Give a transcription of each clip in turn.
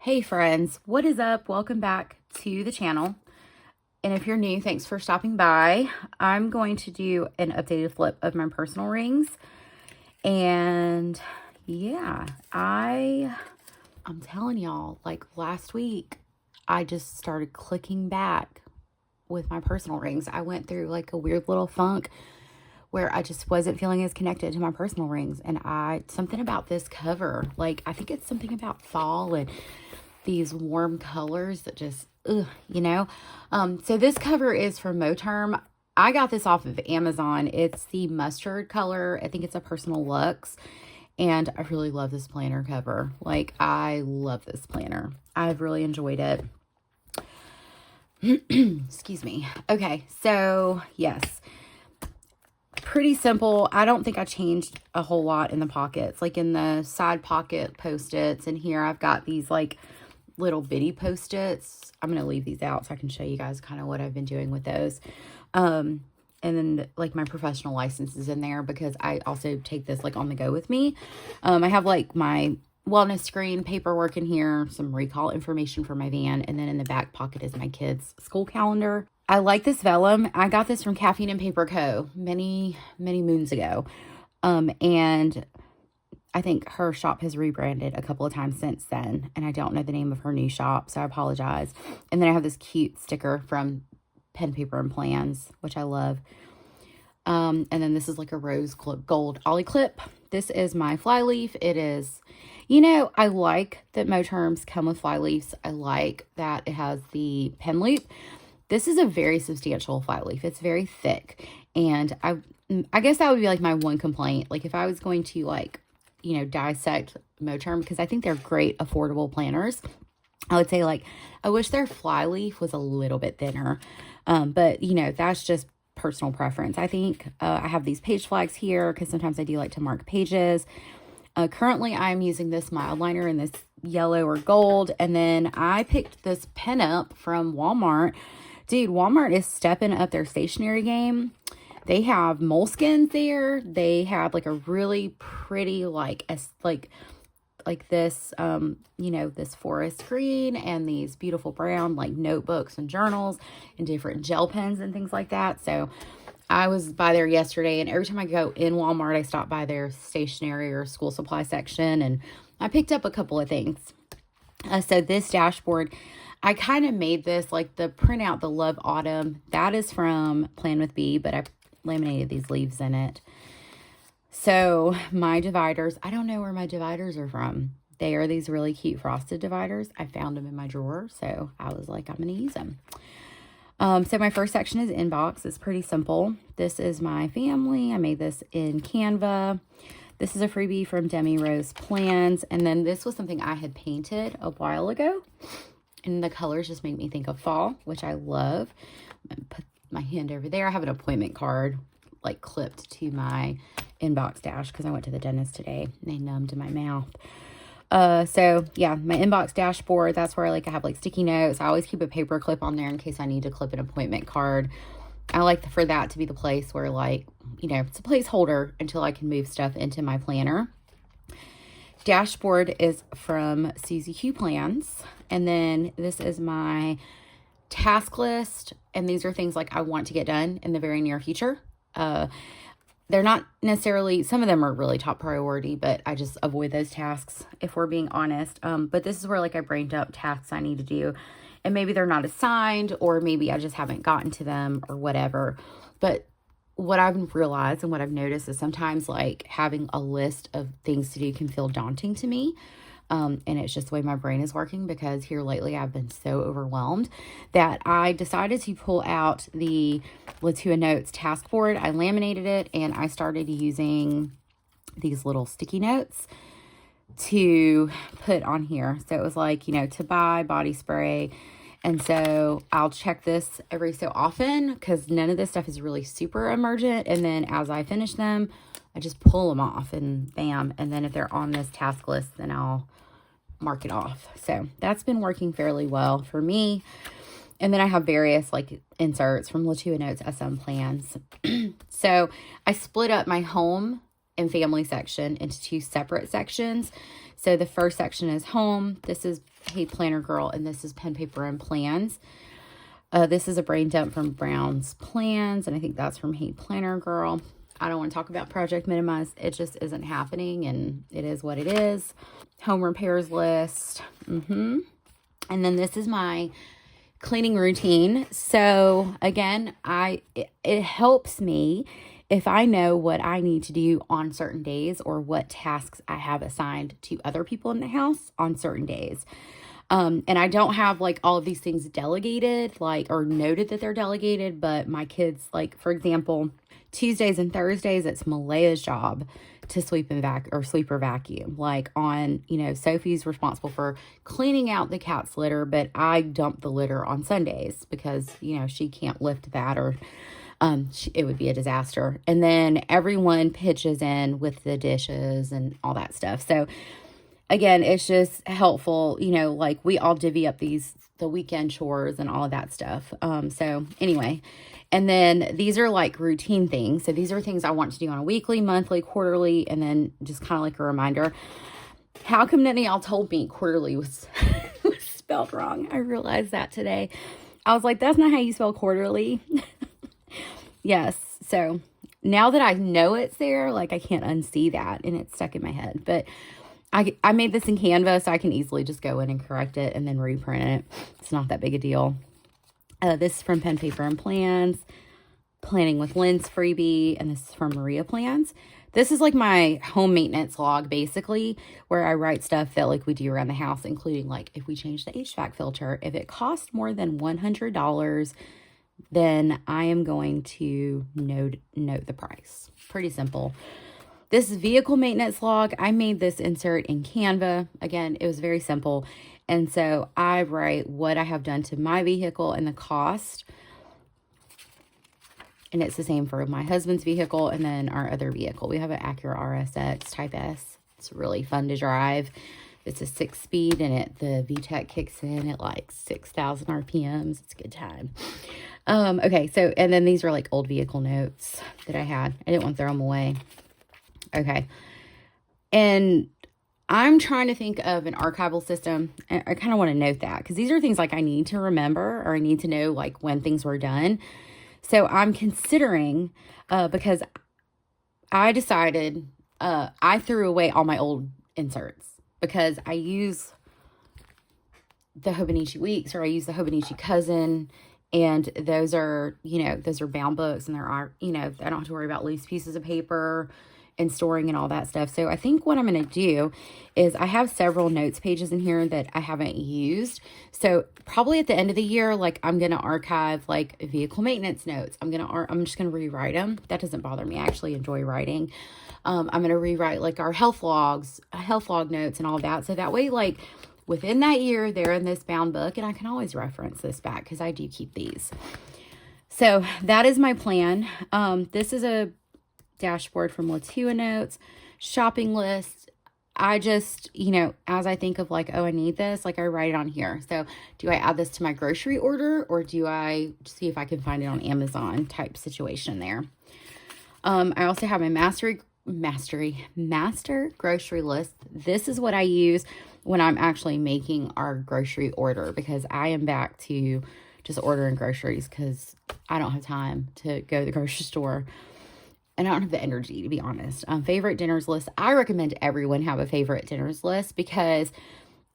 Hey friends, what is up? Welcome back to the channel. And if you're new, thanks for stopping by. I'm going to do an updated flip of my personal rings. And yeah, I'm telling y'all, like last week, I just started clicking back with my personal rings. I went through like a weird little funk where I just wasn't feeling as connected to my personal rings. And something about this cover, like I think it's something about fall and these warm colors that just, So this cover is from Moterm. I got this off of Amazon. It's the mustard color. I think it's a personal luxe. And I really love this planner cover. Like, I love this planner. I've really enjoyed it. Excuse me. Okay, so yes. Pretty simple. I don't think I changed a whole lot in the pockets. Like in the side pocket post-its. And here I've got these like little bitty post-its. I'm going to leave these out so I can show you guys kind of what I've been doing with those. And then like my professional license is in there because I also take this like on the go with me. I have like my wellness screen paperwork in here, some recall information for my van, and then in the back pocket is my kids' school calendar. I like this vellum. I got this from Caffeine and Paper Co. many moons ago. And I think her shop has rebranded a couple of times since then, and I don't know the name of her new shop, so I apologize. And then I have this cute sticker from Pen, Paper, and Plans, which I love. And then this is like a rose gold ollie clip. This is my fly leaf. It is, I like that Moterms come with fly leaves. I like that it has the pen loop. This is a very substantial fly leaf. It's very thick, and I guess that would be like my one complaint. Like if I was going to dissect Moterm, because I think they're great affordable planners, I would say like I wish their fly leaf was a little bit thinner, but that's just personal preference. I think I have these page flags here because sometimes I do like to mark pages. Currently I'm using this mild liner in this yellow or gold, and then I picked this pen up from Walmart. Dude, Walmart is stepping up their stationery game. They have moleskins there. They have like a really pretty like this this forest green and these beautiful brown like notebooks and journals and different gel pens and things like that. So I was by there yesterday, and every time I go in Walmart, I stop by their stationery or school supply section, and I picked up a couple of things. So this dashboard, I kind of made this like the printout, the Love Autumn. That is from Plan with B, but I laminated these leaves in it. So my dividers, I don't know where my dividers are from. They are these really cute frosted dividers. I found them in my drawer, so I was like, I'm going to use them. So my first section is inbox. It's pretty simple. This is my family. I made this in Canva. This is a freebie from Demi Rose Plans. And then this was something I had painted a while ago. And the colors just make me think of fall, which I love. I'm going to put my hand over there. I have an appointment card like clipped to my inbox dash because I went to the dentist today and they numbed my mouth. So yeah, my inbox dashboard, that's where I have like sticky notes. I always keep a paper clip on there in case I need to clip an appointment card. I like for that to be the place where it's a placeholder until I can move stuff into my planner. Dashboard is from Susie Q Plans. And then this is my task list. And these are things like I want to get done in the very near future. They're not necessarily, some of them are really top priority, but I just avoid those tasks if we're being honest. But this is where I brain dump tasks I need to do, and maybe they're not assigned, or maybe I just haven't gotten to them or whatever. But what I've realized and what I've noticed is sometimes having a list of things to do can feel daunting to me. And it's just the way my brain is working, because here lately I've been so overwhelmed that I decided to pull out the Latua Notes task board. I laminated it, and I started using these little sticky notes to put on here. So it was to buy body spray. And so I'll check this every so often because none of this stuff is really super emergent. And then as I finish them, I just pull them off and bam. And then if they're on this task list, then I'll mark it off. So that's been working fairly well for me. And then I have various inserts from Latua Notes SM Plans. So I split up my home and family section into 2 separate sections. So the first section is home. This is Hey Planner Girl, and this is pen, paper, and plans. This is a brain dump from Brown's Plans, and I think that's from Hey Planner Girl. I don't want to talk about Project Minimize. It just isn't happening, and it is what it is. Home repairs list. And then this is my cleaning routine. So again, it helps me if I know what I need to do on certain days or what tasks I have assigned to other people in the house on certain days. And I don't have like all of these things delegated, like, or noted that they're delegated, but my kids, like, for example, Tuesdays and Thursdays, it's Malaya's job to sweep or vacuum. Like on, Sophie's responsible for cleaning out the cat's litter, but I dump the litter on Sundays because, she can't lift that, or it would be a disaster. And then everyone pitches in with the dishes and all that stuff. So again, it's just helpful, like we all divvy up the weekend chores and all of that stuff. So anyway, and then these are like routine things. So these are things I want to do on a weekly, monthly, quarterly, and then just kind of like a reminder. How come none of y'all told me quarterly was, was spelled wrong? I realized that today. I was like, that's not how you spell quarterly. Yes. So now that I know it's there, like I can't unsee that, and it's stuck in my head. But I made this in Canva, so I can easily just go in and correct it and then reprint it. It's not that big a deal. This is from Pen, Paper, and Plans. Planning with Lynn's freebie, and this is from Maria Plans. This is like my home maintenance log, basically, where I write stuff that like we do around the house, including like if we change the HVAC filter. If it costs more than $100, then I am going to note the price. Pretty simple. This is vehicle maintenance log. I made this insert in Canva. Again, it was very simple. And so I write what I have done to my vehicle and the cost. And it's the same for my husband's vehicle and then our other vehicle. We have an Acura RSX Type S. It's really fun to drive. It's a 6-speed, and the VTEC kicks in at like 6,000 RPMs. It's a good time. Okay, so, and then these are like old vehicle notes that I had. I didn't want to throw them away. Okay. And I'm trying to think of an archival system. I kind of want to note that because these are things like I need to remember, or I need to know like when things were done. So I'm considering, because I decided, I threw away all my old inserts because I use the Hobonichi Weeks, or I use the Hobonichi Cousin, and those are, those are bound books, and there are, I don't have to worry about loose pieces of paper and storing and all that stuff. So I think what I'm going to do is I have several notes pages in here that I haven't used. So probably at the end of the year, like I'm going to archive like vehicle maintenance notes. I'm just going to rewrite them. That doesn't bother me. I actually enjoy writing. I'm going to rewrite like our health log notes and all that. So that way, like within that year, they're in this bound book, and I can always reference this back because I do keep these. So that is my plan. This is a dashboard from Latua Notes, shopping list. I just, as I think of like, oh, I need this, like I write it on here. So do I add this to my grocery order, or do I see if I can find it on Amazon type situation there? I also have my master grocery list. This is what I use when I'm actually making our grocery order, because I am back to just ordering groceries because I don't have time to go to the grocery store. And I don't have the energy, to be honest. Favorite dinners list. I recommend everyone have a favorite dinners list because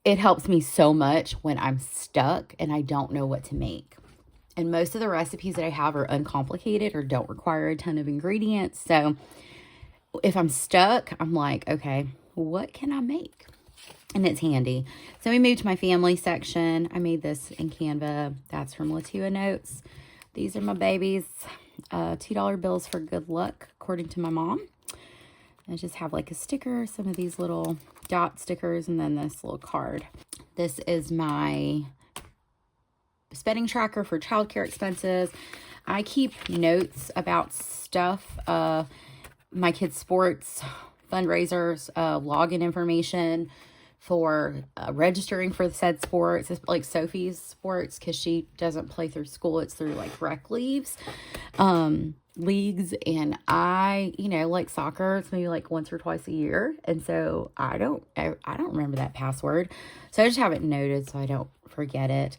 it helps me so much when I'm stuck and I don't know what to make. And most of the recipes that I have are uncomplicated or don't require a ton of ingredients. So if I'm stuck, I'm like, okay, what can I make? And it's handy. So we moved to my family section. I made this in Canva. That's from Latua Notes. These are my babies. $2 bills for good luck, according to my mom. I just have like a sticker, some of these little dot stickers, and then this little card. This is my spending tracker for childcare expenses. I keep notes about stuff, my kids' sports, fundraisers, login information for registering for the said sports. It's like Sophie's sports, because she doesn't play through school. It's through like rec leagues. Leagues, and I, like soccer, it's maybe like once or twice a year, and so I don't remember that password, so I just have it noted so I don't forget it.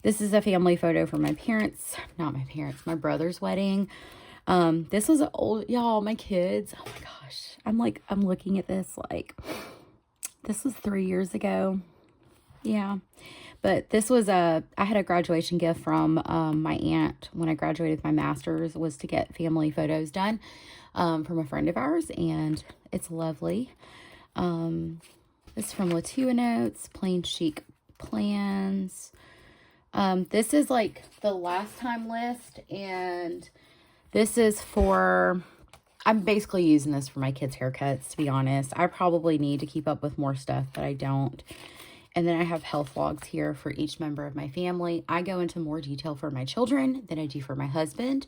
This is a family photo from my brother's wedding. This was old, y'all, my kids, oh my gosh, I'm looking at this like this was 3 years ago. Yeah. But this was I had a graduation gift from my aunt when I graduated with my master's, was to get family photos done from a friend of ours, and it's lovely. This is from Latua Notes, Plain Chic Plans. This is like the last time list, and this is for, I'm basically using this for my kids' haircuts, to be honest. I probably need to keep up with more stuff, but I don't. And then I have health logs here for each member of my family. I go into more detail for my children than I do for my husband.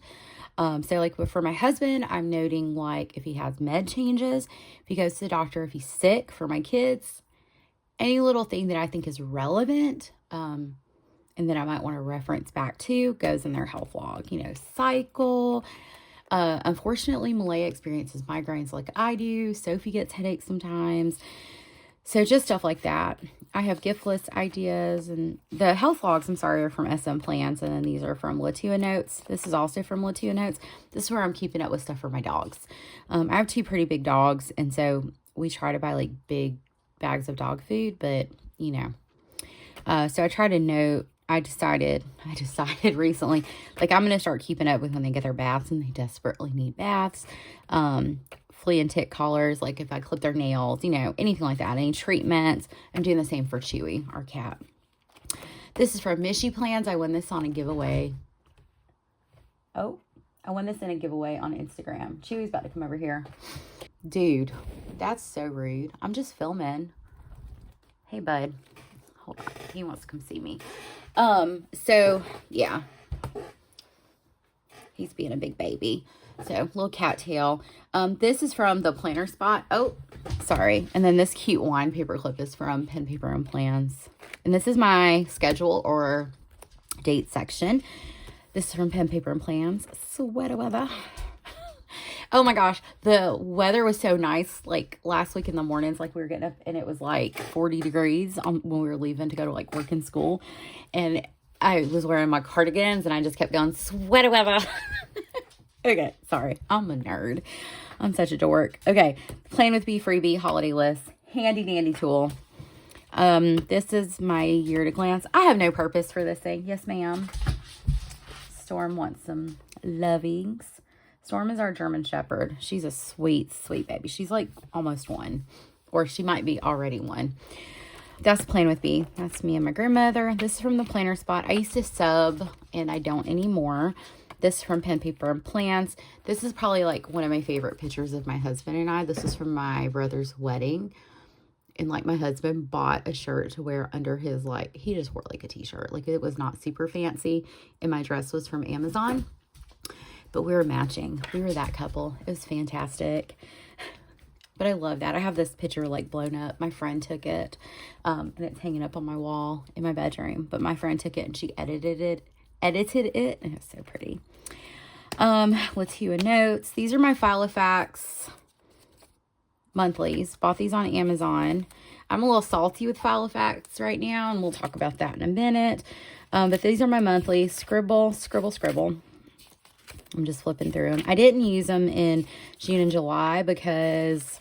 So like for my husband, I'm noting like if he has med changes, if he goes to the doctor, if he's sick. For my kids, any little thing that I think is relevant, and then I might want to reference back to, goes in their health log. Cycle. Unfortunately, Malaya experiences migraines like I do. Sophie gets headaches sometimes. So just stuff like that. I have gift list ideas, and the health logs, I'm sorry, are from SM Plans, and then these are from Latua Notes. This is also from Latua Notes. This is where I'm keeping up with stuff for my dogs. I have 2 pretty big dogs, and so we try to buy like big bags of dog food, but so I try to note. I decided recently, like I'm going to start keeping up with when they get their baths, and they desperately need baths. Flea and tick collars, like if I clip their nails, anything like that, any treatments. I'm doing the same for Chewy, our cat. This is from Mishy Plans. I won this on a giveaway. Oh, I won this in a giveaway on Instagram. Chewy's about to come over here. Dude, that's so rude. I'm just filming. Hey, bud. Hold on. He wants to come see me. So, yeah. He's being a big baby. So, little cattail. This is from the planner spot. Oh, sorry. And then this cute wine paper clip is from Pen, Paper, and Plans. And this is my schedule or date section. This is from Pen, Paper, and Plans. Sweater weather. Oh my gosh. The weather was so nice. Like last week in the mornings, like we were getting up and it was like 40 degrees when we were leaving to go to like work and school. And I was wearing my cardigans and I just kept going, sweater weather. Okay, sorry. I'm a nerd. I'm such a dork. Okay, Plan with B freebie holiday list. Handy dandy tool. This is my year to glance. I have no purpose for this thing. Yes, ma'am. Storm wants some lovings. Storm is our German Shepherd. She's a sweet, sweet baby. She's like almost 1. Or she might be already 1. That's Plan with B. That's me and my grandmother. This is from the planner spot. I used to sub, and I don't anymore. This is from Pen, Paper, and Plans. This is probably like one of my favorite pictures of my husband and I. This is from my brother's wedding. And like my husband bought a shirt to wear under his, like, he just wore like a t-shirt. Like it was not super fancy. And my dress was from Amazon. But we were matching. We were that couple. It was fantastic. But I love that. I have this picture like blown up. My friend took it. And it's hanging up on my wall in my bedroom. But my friend took it and she edited it. And it's so pretty. Latua Notes. These are my Filofax monthlies. Bought these on Amazon. I'm a little salty with Filofax right now, and we'll talk about that in a minute. But these are my monthlies. Scribble, scribble, scribble. I'm just flipping through them. I didn't use them in June and July because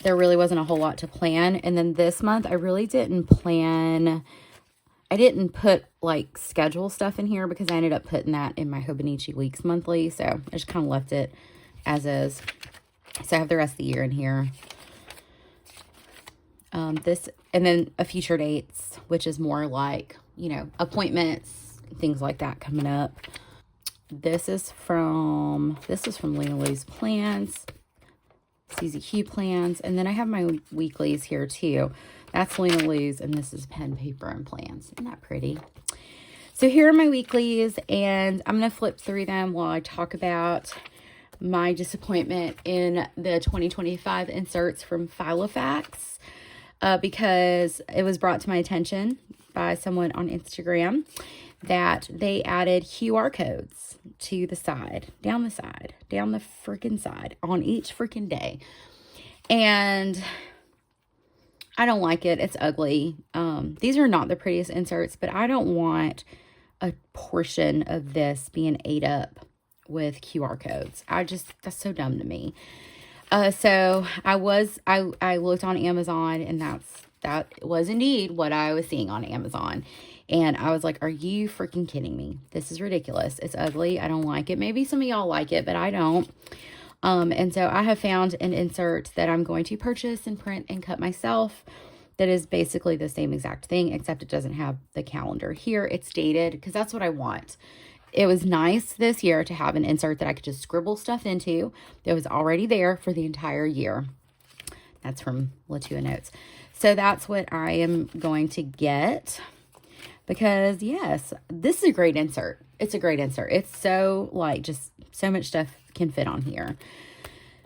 there really wasn't a whole lot to plan. And then this month, I really didn't plan. I didn't put like schedule stuff in here because I ended up putting that in my Hobonichi Weeks monthly. So I just kind of left it as is. So I have the rest of the year in here. This, and then a future dates, which is more like, appointments, things like that coming up. This is from Lena Lou's Plans, CZQ Plans, and then I have my weeklies here too. That's Lena Lou's, and this is Pen, Paper, and Plans. Isn't that pretty? So here are my weeklies, and I'm going to flip through them while I talk about my disappointment in the 2025 inserts from Filofax. because it was brought to my attention by someone on Instagram that they added QR codes to the side, down the freaking side on each freaking day. And I don't like it. It's ugly. These are not the prettiest inserts, but I don't want a portion of this being ate up with QR codes. That's so dumb to me. So I looked on Amazon, and that was indeed what I was seeing on Amazon. And I was like, are you freaking kidding me? This is ridiculous. It's ugly. I don't like it. Maybe some of y'all like it, but I don't. And so I have found an insert that I'm going to purchase and print and cut myself that is basically the same exact thing, except it doesn't have the calendar here. It's dated because that's what I want. It was nice this year to have an insert that I could just scribble stuff into that was already there for the entire year. That's from Latua Notes. So that's what I am going to get because, yes, this is a great insert. It's a great insert. It's so, like, just so much stuff can fit on here.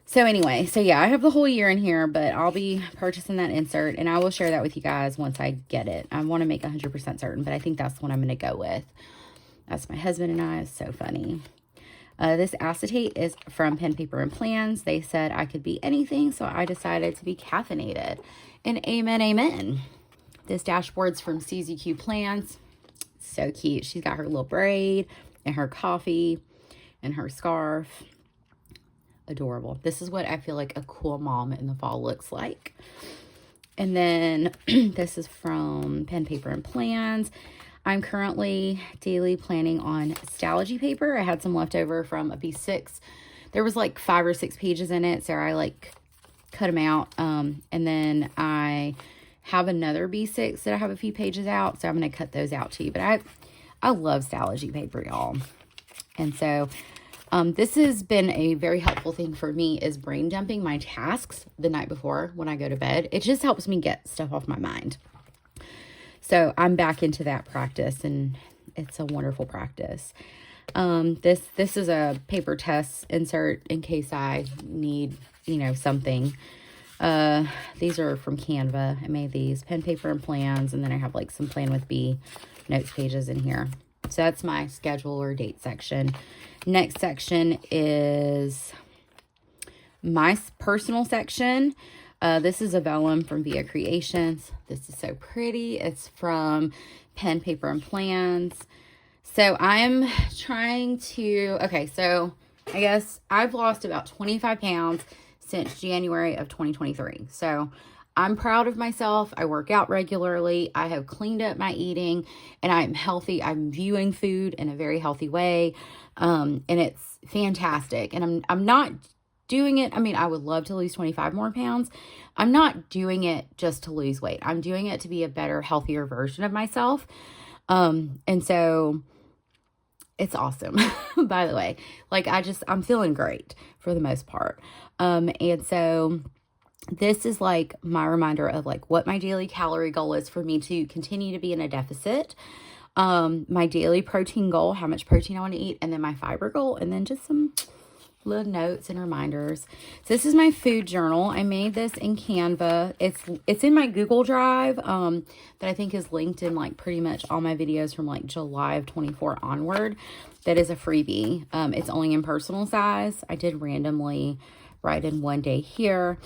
So anyway, so yeah, I have the whole year in here, but I'll be purchasing that insert, and I will share that with you guys once I get it. I want to make 100% certain, but I think that's what I'm going to go with. That's my husband and I. It's so funny. This acetate is from Pen, Paper, and Plans. They said I could be anything, so I decided to be caffeinated. And amen, amen. This dashboard's from CZQ Plans. So cute. She's got her little braid and her coffee and her scarf. Adorable. This is what I feel like a cool mom in the fall looks like. And then this is from Pen, Paper, and Plans. I'm currently daily planning on Stalogy paper. I had some left over from a B6. There was like 5 or 6 pages in it, so I like cut them out. And then I have another B6 that I have a few pages out, so I'm going to cut those out too. But I love Stalogy paper, y'all. And so this has been a very helpful thing for me is brain dumping my tasks the night before when I go to bed. It just helps me get stuff off my mind. So I'm back into that practice, and it's a wonderful practice. This is a paper test insert in case I need, something. These are from Canva. I made these Pen, Paper, and Plans, and then I have like some Plan with B notes pages in here. So that's my schedule or date section. Next section is my personal section. This is a vellum from Via Creations. This is so pretty. It's from Pen, Paper, and Plans. So I'm trying to, so I guess I've lost about 25 pounds since January of 2023. So I'm proud of myself. I work out regularly. I have cleaned up my eating, and I'm healthy. I'm viewing food in a very healthy way. And it's fantastic. And I'm not doing it. I mean, I would love to lose 25 more pounds. I'm not doing it just to lose weight. I'm doing it to be a better, healthier version of myself. And so it's awesome, by the way. Like, I'm feeling great for the most part. And so this is like my reminder of like what my daily calorie goal is for me to continue to be in a deficit. My daily protein goal, how much protein I want to eat, and then my fiber goal, and then just some little notes and reminders. So this is my food journal. I made this in Canva. It's in my Google Drive that I think is linked in like pretty much all my videos from like July of 24 onward. That is a freebie. It's only in personal size. I did randomly write in one day here.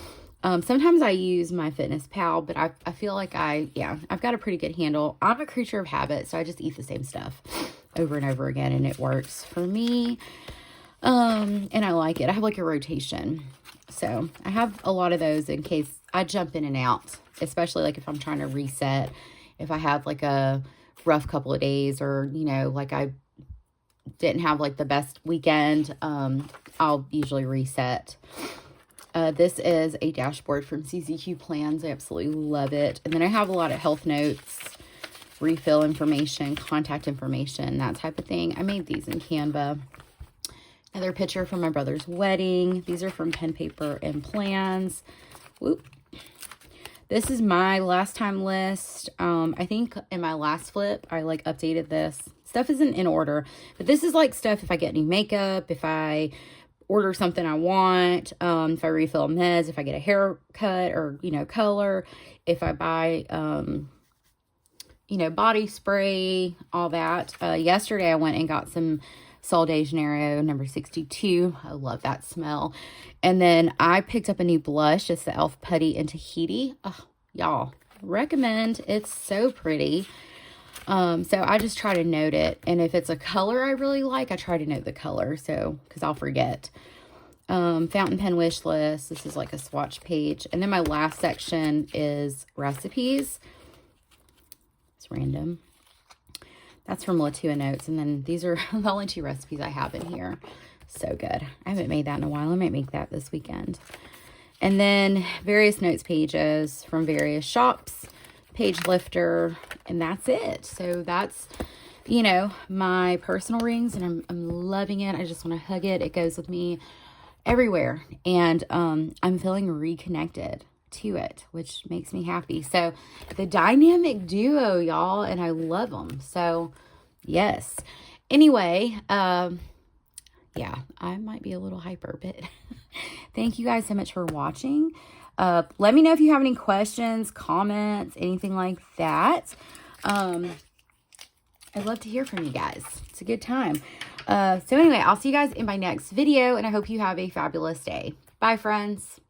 Sometimes I use my Fitness Pal, but I feel like I've got a pretty good handle. I'm a creature of habit, so I just eat the same stuff over and over again, and it works for me. And I like it. I have like a rotation. So I have a lot of those in case I jump in and out, especially like if I'm trying to reset, if I have like a rough couple of days or, like I didn't have like the best weekend, I'll usually reset. This is a dashboard from CZQ Plans. I absolutely love it. And then I have a lot of health notes, refill information, contact information, that type of thing. I made these in Canva. Another picture from my brother's wedding. These are from Pen, Paper, and Plans. Whoop. This is my last time list. I think in my last flip, I like updated this. Stuff isn't in order, but this is like stuff if I get new makeup, if I order something I want, if I refill a meds, if I get a haircut or, you know, color, if I buy, you know, body spray, all that. Yesterday I went and got some Sol de Janeiro number 62. I love that smell. And then I picked up a new blush. It's the e.l.f. Putty in Tahiti. Oh, y'all, recommend. It's so pretty. So I just try to note it. And if it's a color I really like, I try to note the color. So, because I'll forget. Fountain pen wish list. This is like a swatch page. And then my last section is recipes. It's random. That's from Latua Notes. And then these are the only 2 recipes I have in here. So good. I haven't made that in a while. I might make that this weekend. And then various notes pages from various shops, page lifter, and that's it. So that's, you know, my personal rings, and I'm loving it. I just want to hug it. It goes with me everywhere. And I'm feeling reconnected to it, which makes me happy. So the dynamic duo, y'all, and I love them. So yes. Anyway, yeah, I might be a little hyper, but thank you guys so much for watching. Let me know if you have any questions, comments, anything like that. I'd love to hear from you guys. It's a good time. So anyway, I'll see you guys in my next video, and I hope you have a fabulous day. Bye, friends.